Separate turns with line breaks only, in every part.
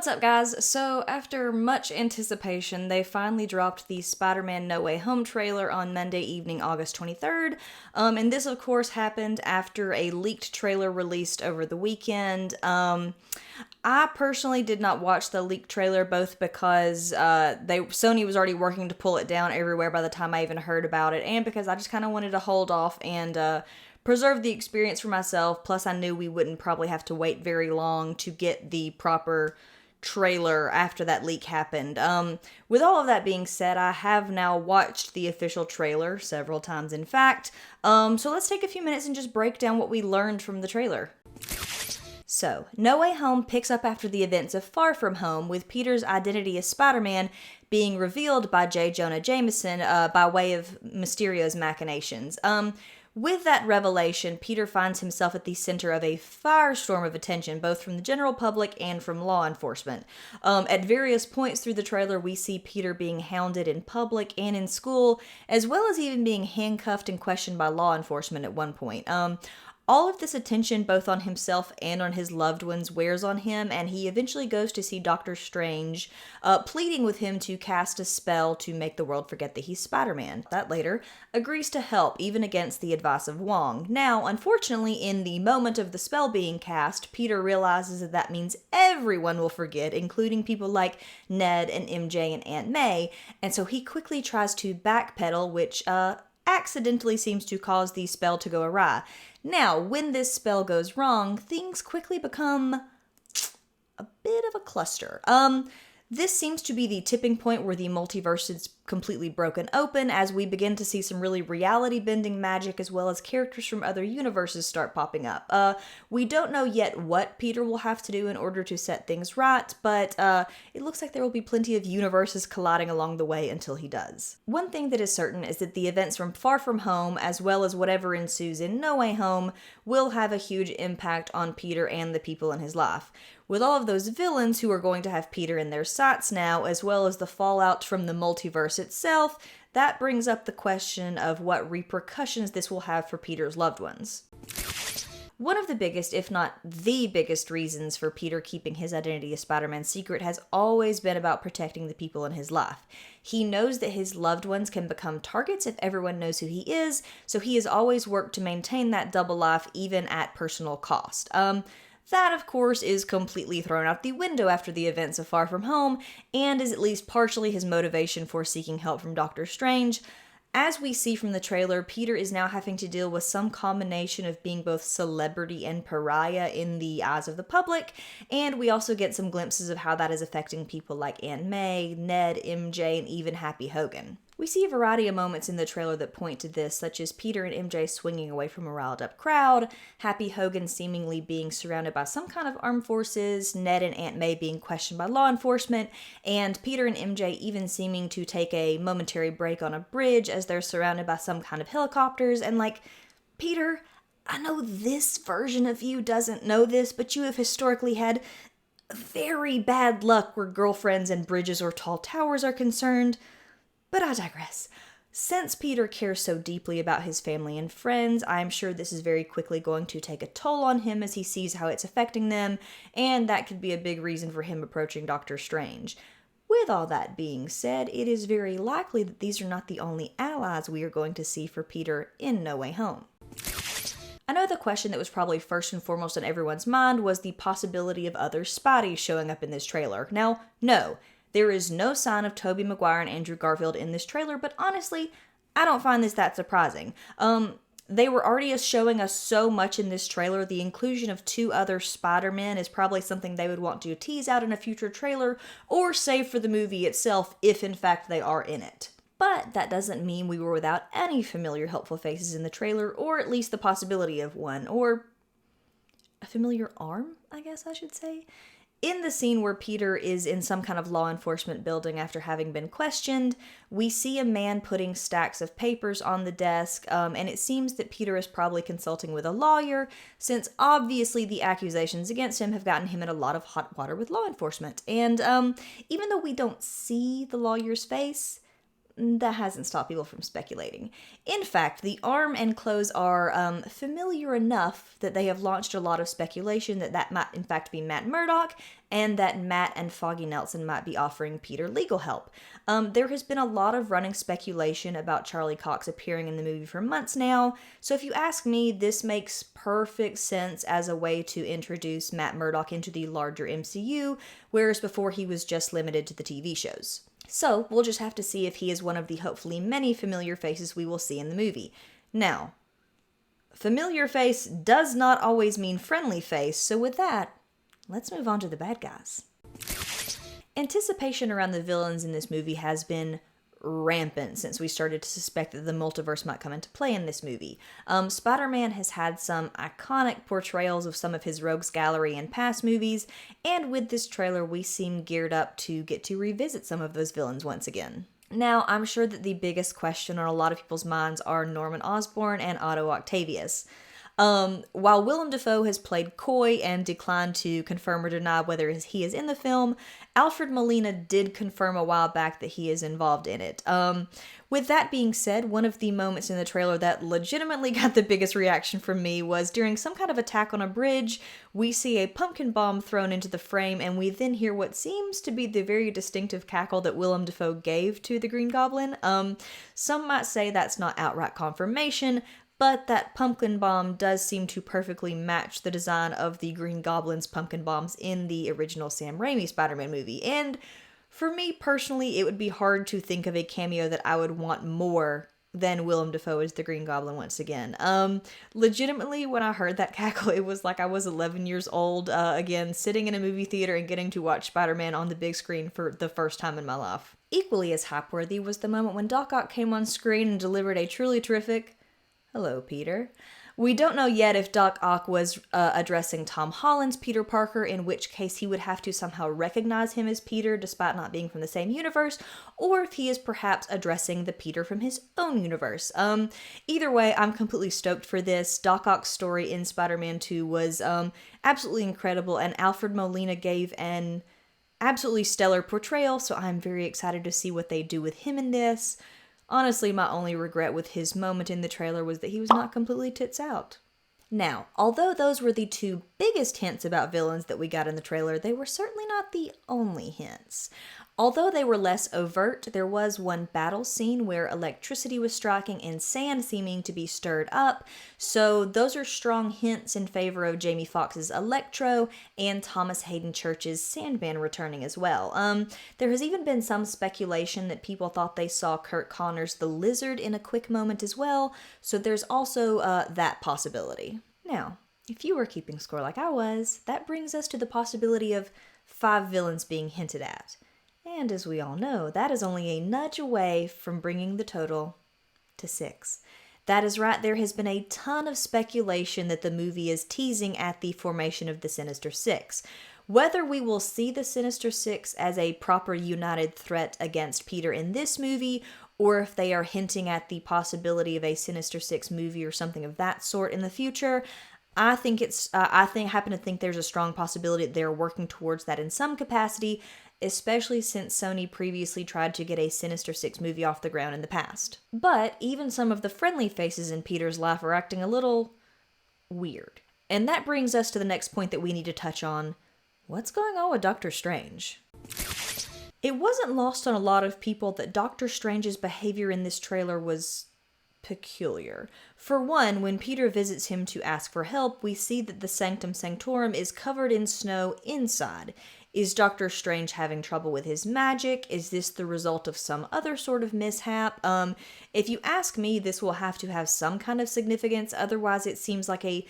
What's up, guys? So, after much anticipation, they finally dropped the Spider-Man No Way Home trailer on Monday evening, August 23rd. And this, of course, happened after a leaked trailer released over the weekend. I personally did not watch the leaked trailer, both because Sony was already working to pull it down everywhere by the time I even heard about it, and because I just kind of wanted to hold off and preserve the experience for myself. Plus, I knew we wouldn't probably have to wait very long to get the proper trailer after that leak happened. With all of that being said, I have now watched the official trailer several times, in fact. So let's take a few minutes and just break down what we learned from the trailer. So, No Way Home picks up after the events of Far From Home, with Peter's identity as Spider-Man being revealed by J. Jonah Jameson by way of Mysterio's machinations. With that revelation, Peter finds himself at the center of a firestorm of attention, both from the general public and from law enforcement. At various points through the trailer, we see Peter being hounded in public and in school, as well as even being handcuffed and questioned by law enforcement at one point. All of this attention, both on himself and on his loved ones, wears on him, and he eventually goes to see Doctor Strange, pleading with him to cast a spell to make the world forget that he's Spider-Man. That later agrees to help, even against the advice of Wong. Now, unfortunately, in the moment of the spell being cast, Peter realizes that that means everyone will forget, including people like Ned and MJ and Aunt May, and so he quickly tries to backpedal, which, accidentally seems to cause the spell to go awry. Now, when this spell goes wrong, things quickly become a bit of a cluster. This seems to be the tipping point where the multiverse is completely broken open, as we begin to see some really reality-bending magic, as well as characters from other universes start popping up. We don't know yet what Peter will have to do in order to set things right, but it looks like there will be plenty of universes colliding along the way until he does. One thing that is certain is that the events from Far From Home, as well as whatever ensues in No Way Home, will have a huge impact on Peter and the people in his life. With all of those villains who are going to have Peter in their sights now, as well as the fallout from the multiverse itself, that brings up the question of what repercussions this will have for Peter's loved ones. One of the biggest, if not the biggest, reasons for Peter keeping his identity as Spider-Man secret has always been about protecting the people in his life. He knows that his loved ones can become targets if everyone knows who he is, so he has always worked to maintain that double life, even at personal cost. That, of course, is completely thrown out the window after the events of Far From Home, and is at least partially his motivation for seeking help from Doctor Strange. As we see from the trailer, Peter is now having to deal with some combination of being both celebrity and pariah in the eyes of the public, and we also get some glimpses of how that is affecting people like Aunt May, Ned, MJ, and even Happy Hogan. We see a variety of moments in the trailer that point to this, such as Peter and MJ swinging away from a riled-up crowd, Happy Hogan seemingly being surrounded by some kind of armed forces, Ned and Aunt May being questioned by law enforcement, and Peter and MJ even seeming to take a momentary break on a bridge as they're surrounded by some kind of helicopters. And Peter, I know this version of you doesn't know this, but you have historically had very bad luck where girlfriends and bridges or tall towers are concerned. But I digress. Since Peter cares so deeply about his family and friends, I'm sure this is very quickly going to take a toll on him as he sees how it's affecting them, and that could be a big reason for him approaching Doctor Strange. With all that being said, it is very likely that these are not the only allies we are going to see for Peter in No Way Home. I know the question that was probably first and foremost on everyone's mind was the possibility of other Spideys showing up in this trailer. Now, no. There is no sign of Tobey Maguire and Andrew Garfield in this trailer, but honestly, I don't find this that surprising. They were already showing us so much in this trailer. The inclusion of two other Spider-Men is probably something they would want to tease out in a future trailer, or save for the movie itself if in fact they are in it. But that doesn't mean we were without any familiar helpful faces in the trailer, or at least the possibility of one, or a familiar arm, I guess I should say. In the scene where Peter is in some kind of law enforcement building after having been questioned, we see a man putting stacks of papers on the desk, and it seems that Peter is probably consulting with a lawyer, since obviously the accusations against him have gotten him in a lot of hot water with law enforcement. And even though we don't see the lawyer's face, that hasn't stopped people from speculating. In fact, the arm and clothes are familiar enough that they have launched a lot of speculation that might in fact be Matt Murdock, and that Matt and Foggy Nelson might be offering Peter legal help. There has been a lot of running speculation about Charlie Cox appearing in the movie for months now, so if you ask me, this makes perfect sense as a way to introduce Matt Murdock into the larger MCU, whereas before he was just limited to the TV shows. So, we'll just have to see if he is one of the hopefully many familiar faces we will see in the movie. Now, familiar face does not always mean friendly face, so with that, let's move on to the bad guys. Anticipation around the villains in this movie has been rampant since we started to suspect that the multiverse might come into play in this movie. Spider-Man has had some iconic portrayals of some of his rogues gallery in past movies, and with this trailer we seem geared up to get to revisit some of those villains once again. Now, I'm sure that the biggest question on a lot of people's minds are Norman Osborn and Otto Octavius. While Willem Dafoe has played coy and declined to confirm or deny whether he is in the film, Alfred Molina did confirm a while back that he is involved in it. With that being said, one of the moments in the trailer that legitimately got the biggest reaction from me was during some kind of attack on a bridge. We see a pumpkin bomb thrown into the frame, and we then hear what seems to be the very distinctive cackle that Willem Dafoe gave to the Green Goblin. Some might say that's not outright confirmation, but that pumpkin bomb does seem to perfectly match the design of the Green Goblin's pumpkin bombs in the original Sam Raimi Spider-Man movie. And for me personally, it would be hard to think of a cameo that I would want more than Willem Dafoe as the Green Goblin once again. Legitimately, when I heard that cackle, it was like I was 11 years old, again, sitting in a movie theater and getting to watch Spider-Man on the big screen for the first time in my life. Equally as hype-worthy was the moment when Doc Ock came on screen and delivered a truly terrific "Hello, Peter." We don't know yet if Doc Ock was addressing Tom Holland's Peter Parker, in which case he would have to somehow recognize him as Peter despite not being from the same universe, or if he is perhaps addressing the Peter from his own universe. Either way, I'm completely stoked for this. Doc Ock's story in Spider-Man 2 was absolutely incredible, and Alfred Molina gave an absolutely stellar portrayal, so I'm very excited to see what they do with him in this. Honestly, my only regret with his moment in the trailer was that he was not completely tits out. Now, although those were the two biggest hints about villains that we got in the trailer, they were certainly not the only hints. Although they were less overt, there was one battle scene where electricity was striking and sand seeming to be stirred up, so those are strong hints in favor of Jamie Foxx's Electro and Thomas Hayden Church's Sandman returning as well. There has even been some speculation that people thought they saw Kurt Connor's The Lizard in a quick moment as well, so there's also that possibility. Now, if you were keeping score like I was, that brings us to the possibility of 5 villains being hinted at. And as we all know, that is only a nudge away from bringing the total to 6. That is right, there has been a ton of speculation that the movie is teasing at the formation of the Sinister Six. Whether we will see the Sinister Six as a proper united threat against Peter in this movie, or if they are hinting at the possibility of a Sinister Six movie or something of that sort in the future, I happen to think there's a strong possibility that they're working towards that in some capacity, especially since Sony previously tried to get a Sinister Six movie off the ground in the past. But even some of the friendly faces in Peter's life are acting a little weird. And that brings us to the next point that we need to touch on. What's going on with Doctor Strange? It wasn't lost on a lot of people that Doctor Strange's behavior in this trailer was peculiar. For one, when Peter visits him to ask for help, we see that the Sanctum Sanctorum is covered in snow inside. Is Doctor Strange having trouble with his magic? Is this the result of some other sort of mishap? If you ask me, this will have to have some kind of significance, otherwise it seems like a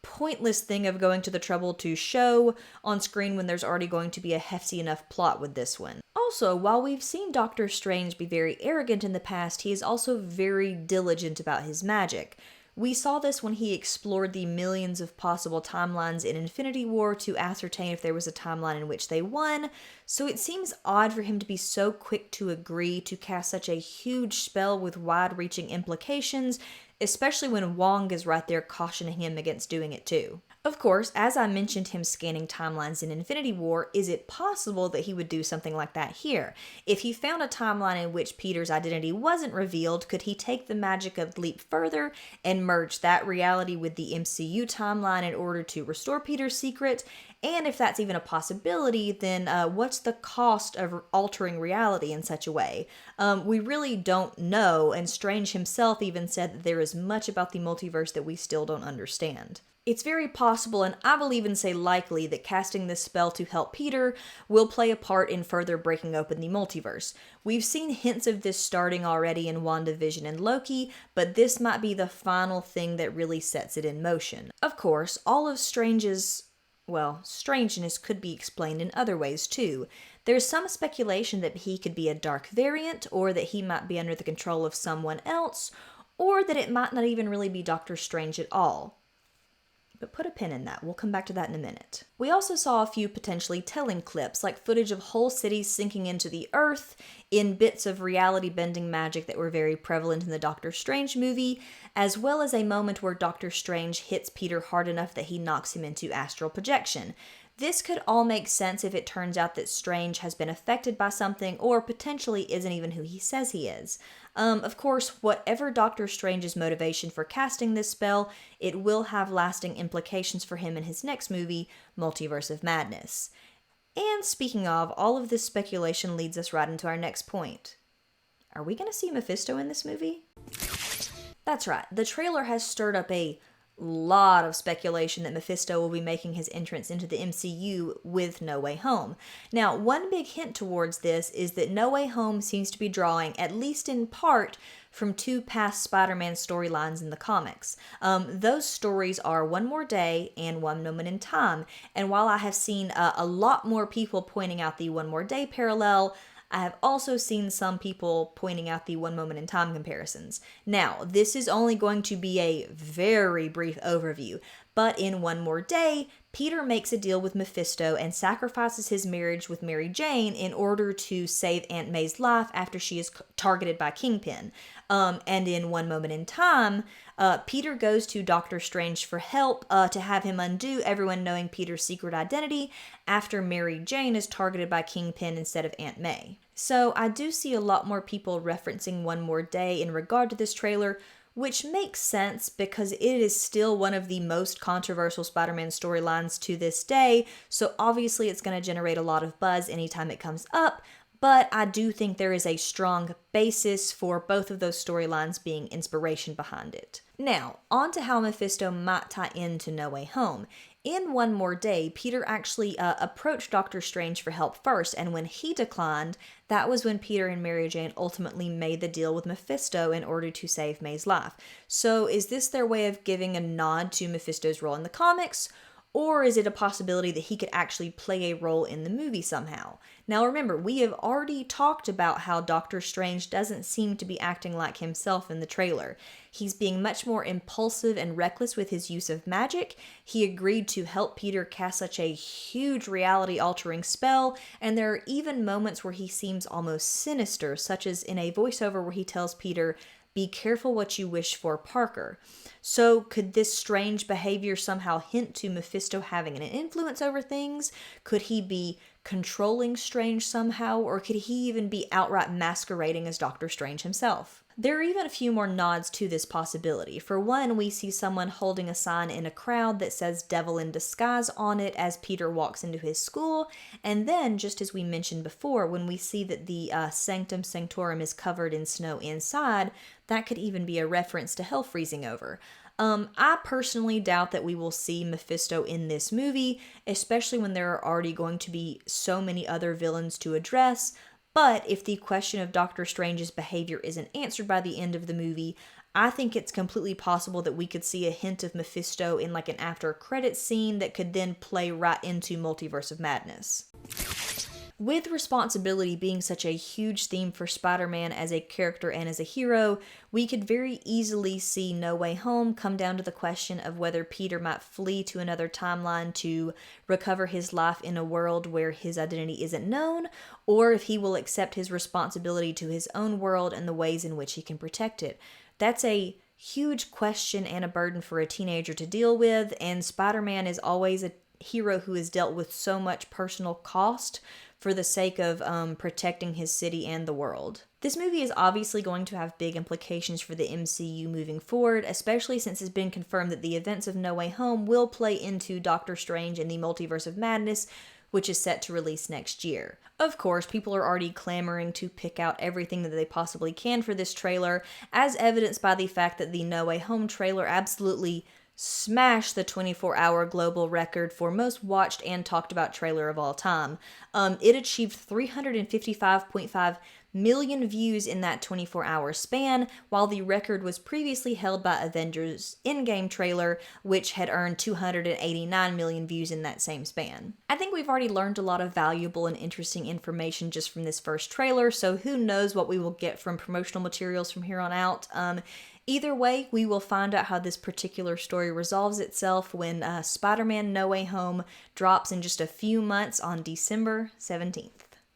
pointless thing of going to the trouble to show on screen when there's already going to be a hefty enough plot with this one. Also, while we've seen Doctor Strange be very arrogant in the past, he is also very diligent about his magic. We saw this when he explored the millions of possible timelines in Infinity War to ascertain if there was a timeline in which they won, so it seems odd for him to be so quick to agree to cast such a huge spell with wide-reaching implications, especially when Wong is right there cautioning him against doing it too. Of course, as I mentioned him scanning timelines in Infinity War, is it possible that he would do something like that here? If he found a timeline in which Peter's identity wasn't revealed, could he take the magic of Leap further and merge that reality with the MCU timeline in order to restore Peter's secret? And if that's even a possibility, then what's the cost of altering reality in such a way? We really don't know, and Strange himself even said that there is much about the multiverse that we still don't understand. It's very possible, and I will even say likely, that casting this spell to help Peter will play a part in further breaking open the multiverse. We've seen hints of this starting already in WandaVision and Loki, but this might be the final thing that really sets it in motion. Of course, all of strangeness could be explained in other ways too. There's some speculation that he could be a dark variant, or that he might be under the control of someone else, or that it might not even really be Doctor Strange at all. But put a pin in that. We'll come back to that in a minute. We also saw a few potentially telling clips, like footage of whole cities sinking into the earth in bits of reality-bending magic that were very prevalent in the Doctor Strange movie, as well as a moment where Doctor Strange hits Peter hard enough that he knocks him into astral projection. This could all make sense if it turns out that Strange has been affected by something or potentially isn't even who he says he is. Of course, whatever Doctor Strange's motivation for casting this spell, it will have lasting implications for him in his next movie, Multiverse of Madness. And speaking of, all of this speculation leads us right into our next point. Are we going to see Mephisto in this movie? That's right, the trailer has stirred up a lot of speculation that Mephisto will be making his entrance into the MCU with No Way Home. Now, one big hint towards this is that No Way Home seems to be drawing, at least in part, from two past Spider-Man storylines in the comics. Those stories are One More Day and One Moment in Time, and while I have seen a lot more people pointing out the One More Day parallel, I have also seen some people pointing out the One Moment in Time comparisons. Now, this is only going to be a very brief overview, but in One More Day, Peter makes a deal with Mephisto and sacrifices his marriage with Mary Jane in order to save Aunt May's life after she is targeted by Kingpin. And in One Moment in Time, Peter goes to Doctor Strange for help to have him undo everyone knowing Peter's secret identity after Mary Jane is targeted by Kingpin instead of Aunt May. So I do see a lot more people referencing One More Day in regard to this trailer, which makes sense because it is still one of the most controversial Spider-Man storylines to this day, so obviously it's going to generate a lot of buzz anytime it comes up, but I do think there is a strong basis for both of those storylines being inspiration behind it. Now, on to how Mephisto might tie into No Way Home. In One More Day, Peter actually approached Doctor Strange for help first, and when he declined, that was when Peter and Mary Jane ultimately made the deal with Mephisto in order to save May's life. So is this their way of giving a nod to Mephisto's role in the comics? Or is it a possibility that he could actually play a role in the movie somehow? Now remember, we have already talked about how Doctor Strange doesn't seem to be acting like himself in the trailer. He's being much more impulsive and reckless with his use of magic. He agreed to help Peter cast such a huge reality-altering spell, and there are even moments where he seems almost sinister, such as in a voiceover where he tells Peter, "Be careful what you wish for, Parker." So could this strange behavior somehow hint to Mephisto having an influence over things? Could he be controlling Strange somehow? Or could he even be outright masquerading as Doctor Strange himself? There are even a few more nods to this possibility. For one, we see someone holding a sign in a crowd that says "Devil in Disguise" on it as Peter walks into his school. And then, just as we mentioned before, when we see that the Sanctum Sanctorum is covered in snow inside, that could even be a reference to hell freezing over. I personally doubt that we will see Mephisto in this movie, especially when there are already going to be so many other villains to address. But if the question of Doctor Strange's behavior isn't answered by the end of the movie, I think it's completely possible that we could see a hint of Mephisto in like an after credits scene that could then play right into Multiverse of Madness. With responsibility being such a huge theme for Spider-Man as a character and as a hero, we could very easily see No Way Home come down to the question of whether Peter might flee to another timeline to recover his life in a world where his identity isn't known, or if he will accept his responsibility to his own world and the ways in which he can protect it. That's a huge question and a burden for a teenager to deal with, and Spider-Man is always a hero who has dealt with so much personal cost for the sake of protecting his city and the world. This movie is obviously going to have big implications for the MCU moving forward, especially since it's been confirmed that the events of No Way Home will play into Doctor Strange and the Multiverse of Madness, which is set to release next year. Of course, people are already clamoring to pick out everything that they possibly can for this trailer, as evidenced by the fact that the No Way Home trailer absolutely smashed the 24-hour global record for most watched and talked about trailer of all time. It achieved 355.5 million views in that 24-hour span, while the record was previously held by Avengers Endgame trailer, which had earned 289 million views in that same span. I think we've already learned a lot of valuable and interesting information just from this first trailer, so who knows what we will get from promotional materials from here on out. Either way, we will find out how this particular story resolves itself when Spider-Man No Way Home drops in just a few months on December 17th.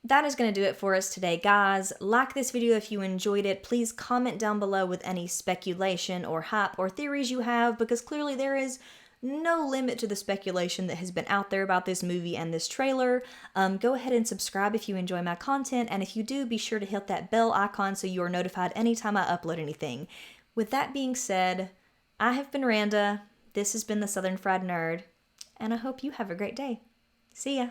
That is going to do it for us today, guys. Like this video if you enjoyed it. Please comment down below with any speculation or hype or theories you have, because clearly there is no limit to the speculation that has been out there about this movie and this trailer. Go ahead and subscribe if you enjoy my content, and if you do, be sure to hit that bell icon so you are notified anytime I upload anything. With that being said, I have been Randa, this has been the Southern Fried Nerd, and I hope you have a great day. See ya!